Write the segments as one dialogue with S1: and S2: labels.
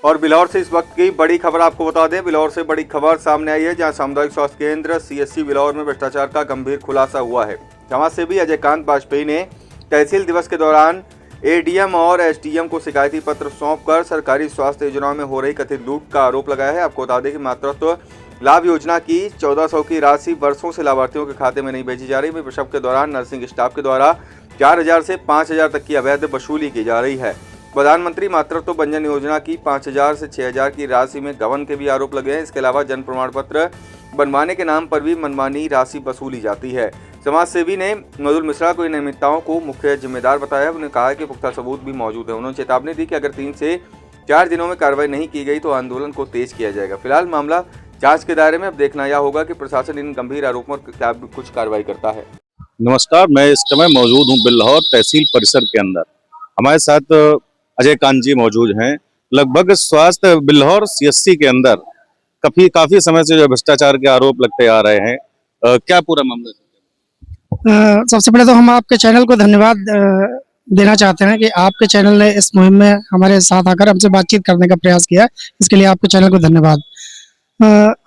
S1: और बिलौर से इस वक्त की बड़ी खबर आपको बता दें। बिलौर से बड़ी खबर सामने आई है, जहां सामुदायिक स्वास्थ्य केंद्र सीएससी बिलौर में भ्रष्टाचार का गंभीर खुलासा हुआ है। समाज सेवी अजयकांत वाजपेयी ने तहसील दिवस के दौरान एडीएम और एसडीएम को शिकायती पत्र सौंपकर सरकारी स्वास्थ्य योजनाओं में हो रही कथित लूट का आरोप लगाया है। आपको बता दें कि मातृत्व लाभ योजना की 1400 की राशि वर्षों से लाभार्थियों के खाते में नहीं भेजी जा रही। प्रसव के दौरान नर्सिंग स्टाफ के द्वारा 4000 से 5000 तक की अवैध वसूली की जा रही है। प्रधानमंत्री मातृत्व बंधन योजना की 5000 से 6000 की राशि में गबन के भी आरोप लगे हैं। इसके अलावा जन्म प्रमाण पत्र बनवाने के नाम पर भी मनमानी राशि वसूली जाती है। समाज सेवी ने मृदुल मिश्रा को इन अनियमितताओं को मुख्य जिम्मेदार बताया। उन्होंने कहा कि पुख्ता सबूत भी मौजूद है। उन्होंने चेतावनी दी कि अगर 3 से 4 दिनों में कार्रवाई नहीं की गई तो आंदोलन को तेज किया जाएगा। फिलहाल मामला जांच के दायरे में। अब देखना यह होगा कि प्रशासन इन गंभीर आरोपों पर क्या कुछ कार्रवाई करता है।
S2: नमस्कार, मैं इस समय मौजूद हूँ बिल्हौर तहसील परिसर के अंदर। हमारे साथ अजयकांत जी मौजूद हैं। लगभग स्वास्थ्य बिल्हौर सीएससी के अंदर काफी समय से जो भ्रष्टाचार के आरोप लगते आ रहे हैं, क्या पूरा मामला है?
S3: सबसे पहले तो हम आपके चैनल को धन्यवाद देना चाहते हैं कि आपके चैनल ने इस मुहिम में हमारे साथ आकर हमसे बातचीत करने का प्रयास किया है। इसके लिए आपके चैनल को धन्यवाद।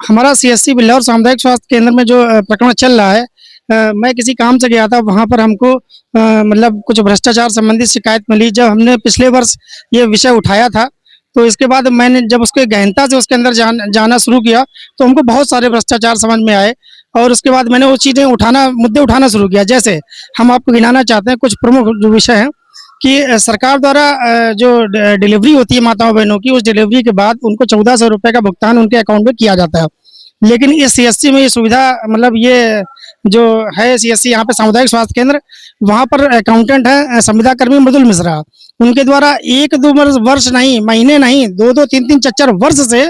S3: हमारा सीएससी बिल्हौर सामुदायिक स्वास्थ्य केंद्र में जो प्रकरण चल रहा है, मैं किसी काम से गया था, वहाँ पर हमको मतलब कुछ भ्रष्टाचार संबंधित शिकायत मिली। जब हमने पिछले वर्ष ये विषय उठाया था, तो इसके बाद मैंने जब उसके गहनता से उसके अंदर जाना शुरू किया तो हमको बहुत सारे भ्रष्टाचार समझ में आए। और उसके बाद मैंने वो चीज़ें मुद्दे उठाना शुरू किया। जैसे हम आपको गिनाना चाहते हैं कुछ प्रमुख जो विषय हैं कि सरकार द्वारा जो डिलीवरी होती है माताओं बहनों की, उस डिलीवरी के बाद उनको 1400 रुपये का भुगतान उनके अकाउंट में किया जाता है। लेकिन इस सीएससी में ये सुविधा, मतलब ये जो है सीएससी यहाँ पे सामुदायिक स्वास्थ्य केंद्र, वहाँ पर अकाउंटेंट है संविदा कर्मी मृदुल मिश्रा। उनके द्वारा 1-2 वर्ष नहीं, महीने नहीं, 2-2, 3-3, 4-4 वर्ष से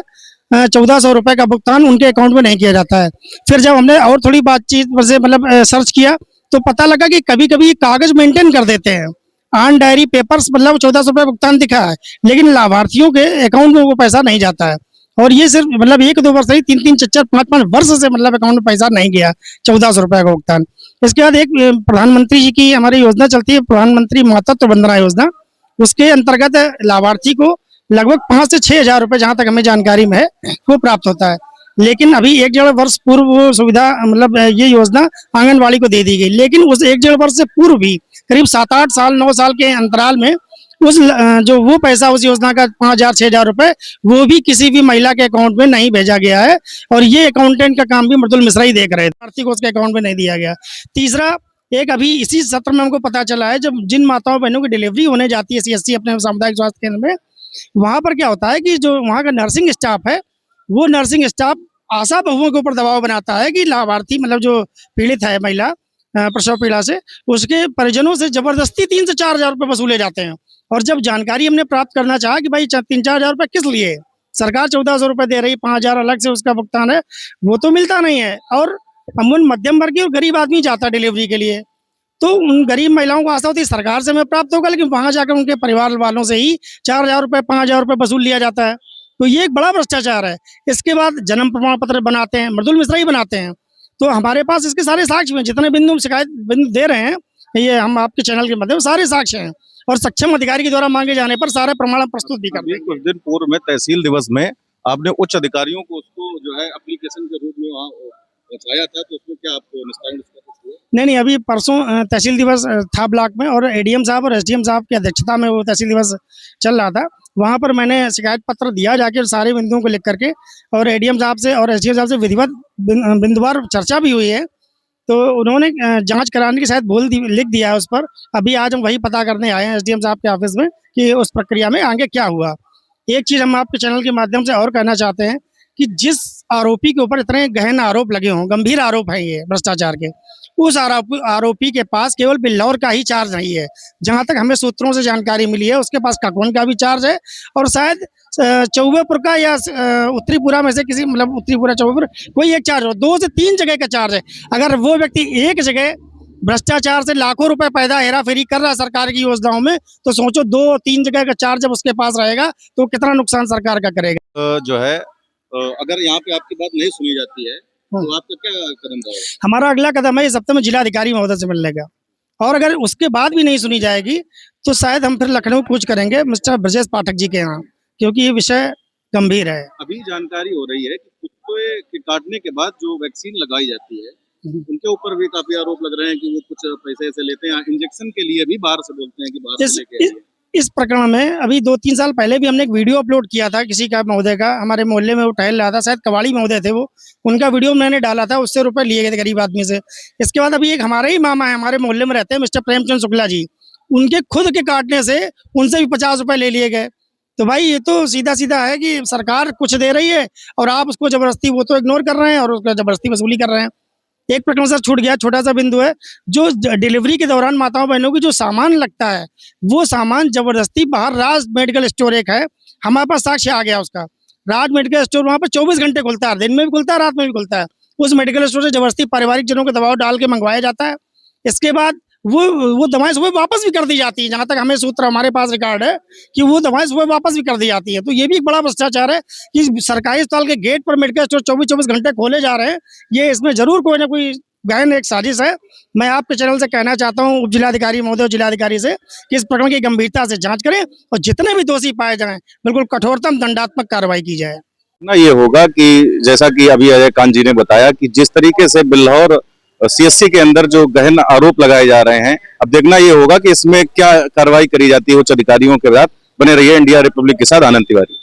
S3: 1400 रुपये का भुगतान उनके अकाउंट में नहीं किया जाता है। फिर जब हमने और थोड़ी बातचीत से मतलब सर्च किया तो पता लगा कि कभी कभी कागज मेंटेन कर देते हैं, ऑन डायरी पेपर्स, मतलब 1400 रुपये भुगतान दिखा है, लेकिन लाभार्थियों के अकाउंट में वो पैसा नहीं जाता है। और ये सिर्फ मतलब 1-2 वर्ष नहीं, 3-3, 4-4, 5-5 वर्ष से मतलब अकाउंट में पैसा नहीं गया 1400 रुपये का भुगतान। इसके बाद एक प्रधानमंत्री जी की हमारी योजना चलती है, प्रधानमंत्री मातृत्व वंदना योजना। उसके अंतर्गत लाभार्थी को लगभग 5 से 6 हजार रुपये, जहाँ तक हमें जानकारी में है, वो प्राप्त होता है। लेकिन अभी 1-1.5 वर्ष पूर्व वो सुविधा, मतलब ये योजना आंगनबाड़ी को दे दी गई। लेकिन उस 1-1.5 वर्ष से पूर्व भी करीब 7-8 साल 9 साल के अंतराल में उस जो वो पैसा उस योजना का 5,000-6,000 रुपये, वो भी किसी भी महिला के अकाउंट में नहीं भेजा गया है। और ये अकाउंटेंट का काम भी मृदुल मिश्रा ही देख रहे थे, आर्थिक उसके अकाउंट में नहीं दिया गया। तीसरा, एक अभी इसी सत्र में हमको पता चला है, जब जिन माताओं बहनों की डिलीवरी होने जाती है सीएससी अपने सामुदायिक स्वास्थ्य केंद्र में, वहाँ पर क्या होता है कि जो वहाँ का नर्सिंग स्टाफ है, वो नर्सिंग स्टाफ आशा बहुओं के ऊपर दबाव बनाता है कि लाभार्थी, मतलब जो पीड़ित है महिला प्रसव पीड़ा से, उसके परिजनों से जबरदस्ती 3 से 4 हजार रुपये वसूले जाते हैं। और जब जानकारी हमने प्राप्त करना चाहा कि भाई 3-4 हजार रुपये किस लिए, सरकार 1400 रुपये दे रही, 5000 अलग से उसका भुगतान है, वो तो मिलता नहीं है। और अमूल मध्यम वर्गीय और गरीब आदमी जाता है डिलीवरी के लिए, तो उन गरीब महिलाओं को आशा होती है सरकार से हमें प्राप्त होगा, लेकिन वहाँ जाकर उनके परिवार वालों से ही 4000 रुपये 5000 रुपये वसूल लिया जाता है। तो ये एक बड़ा भ्रष्टाचार है। इसके बाद जन्म प्रमाण पत्र बनाते हैं, मृदुल मिश्रा ही बनाते हैं। तो हमारे पास इसके सारे साक्ष्य हैं, जितने बिंदु शिकायत बिंदु दे रहे हैं, ये हम आपके चैनल के माध्यम सारे साक्ष्य हैं। और सक्षम अधिकारी के द्वारा मांगे जाने पर सारे प्रमाण प्रस्तुत भी करते हैं।
S2: कुछ दिन पूर्व में तहसील दिवस में आपने उच्च अधिकारियों को उसको जो है एप्लीकेशन के रूप में वहाँ पहुँचाया था, तो उसमें क्या आपको निस्तारण?
S3: नहीं, अभी परसों तहसील दिवस था ब्लॉक में, और एडीएम साहब और एसडीएम साहब की अध्यक्षता में वो तहसील दिवस चल रहा था। वहाँ पर मैंने शिकायत पत्र दिया जाके सारे बिंदुओं को लिख करके, और एडीएम साहब से और एसडीएम साहब से विधिवत बिंदुवार चर्चा भी हुई है। तो उन्होंने जांच कराने की शायद लिख दिया है उस पर। अभी आज हम वही पता करने आए हैं एसडीएम साहब के ऑफिस में कि उस प्रक्रिया में आगे क्या हुआ। एक चीज़ हम आपके चैनल के माध्यम से और कहना चाहते हैं कि जिस आरोपी के ऊपर इतने गहन आरोप लगे हों, गंभीर आरोप हैं ये भ्रष्टाचार के, उस आरोपी के पास केवल बिल्हौर का ही चार्ज नहीं है। जहां तक हमें सूत्रों से जानकारी मिली है, उसके पास काकोन का भी चार्ज है, और शायद चौबेपुर का या उत्तरीपुरा में से किसी, मतलब उत्तरीपुरा चौबेपुर कोई एक चार्ज हो, 2 से 3 जगह का चार्ज है। अगर वो व्यक्ति एक जगह भ्रष्टाचार से लाखों रुपए पैदा हेरा फेरी कर रहा है सरकार की योजनाओं में, तो सोचो 2-3 जगह का चार्ज जब उसके पास रहेगा तो कितना नुकसान सरकार का करेगा।
S2: जो है अगर यहाँ पे आपकी बात नहीं सुनी जाती है तो आपका क्या कदम रहेगा?
S3: हमारा अगला कदम है इस हफ्ते में जिलाधिकारी महोदय से मिलने का, और अगर उसके बाद भी नहीं सुनी जाएगी तो शायद हम फिर लखनऊ कूच करेंगे मिस्टर ब्रजेश पाठक जी के यहाँ, क्योंकि ये विषय गंभीर है।
S2: अभी जानकारी हो रही है कि कुत्ते के काटने के बाद जो वैक्सीन लगाई जाती है उनके ऊपर भी काफी आरोप लग रहे हैं कि वो कुछ पैसे ऐसे लेते हैं, इंजेक्शन के लिए भी बाहर से बोलते हैं कि बाहर से लेके आइए।
S3: इस प्रकरण में अभी 2-3 साल पहले भी हमने एक वीडियो अपलोड किया था किसी का महोदय का, हमारे मोहल्ले में वो टहल रहा था, शायद कबाड़ी महोदय थे वो, उनका वीडियो मैंने डाला था, उससे रुपए लिए गए थे गरीब आदमी से। इसके बाद अभी एक हमारे ही मामा है, हमारे मोहल्ले में रहते हैं, मिस्टर प्रेमचंद शुक्ला जी, उनके खुद के काटने से उनसे भी 50 रुपए ले लिए गए। तो भाई ये तो सीधा सीधा है कि सरकार कुछ दे रही है और आप उसको जबरदस्ती, वो तो इग्नोर कर रहे हैं और उसका जबरदस्ती वसूली कर रहे हैं। एक प्रकरण सर छूट गया, छोटा सा बिंदु है, जो डिलीवरी के दौरान माताओं बहनों की जो सामान लगता है वो सामान जबरदस्ती बाहर राज मेडिकल स्टोर एक है, हमारे पास साक्ष्य आ गया उसका। राज मेडिकल स्टोर वहाँ पर 24 घंटे खुलता है, दिन में भी खुलता है, रात में भी खुलता है। उस मेडिकल स्टोर से जबरदस्ती पारिवारिक जनों के दबाव डाल के मंगवाया जाता है। इसके बाद वो दवाएं सुबह वापस भी कर दी जाती है, जहां तक हमें सूत्र हमारे पास रिकॉर्ड है कि वो दवाएं सुबह वापस भी कर दी जाती है। तो ये भी एक बड़ा भ्रष्टाचार है कि सरकारी अस्पताल के गेट पर मेडिकल स्टोर 24-24 घंटे खोले जा रहे हैं। ये इसमें जरूर कोई ना कोई गहन एक साजिश है। मैं आपके चैनल से कहना चाहता हूं, उप जिलाधिकारी महोदय और जिलाधिकारी से, कि इस प्रकरण की गंभीरता से जांच करें और जितने भी दोषी पाए जाएं बिल्कुल कठोरतम दंडात्मक कार्रवाई की जाए।
S2: ना ये होगा कि जैसा कि अभी अजय कांत जी ने बताया कि जिस तरीके से बिल्हौर सीएससी के अंदर जो गहन आरोप लगाए जा रहे हैं, अब देखना ये होगा कि इसमें क्या कार्रवाई करी जाती है उच्च अधिकारियों के साथ। बने रहिए इंडिया रिपब्लिक के साथ, आनंद तिवारी।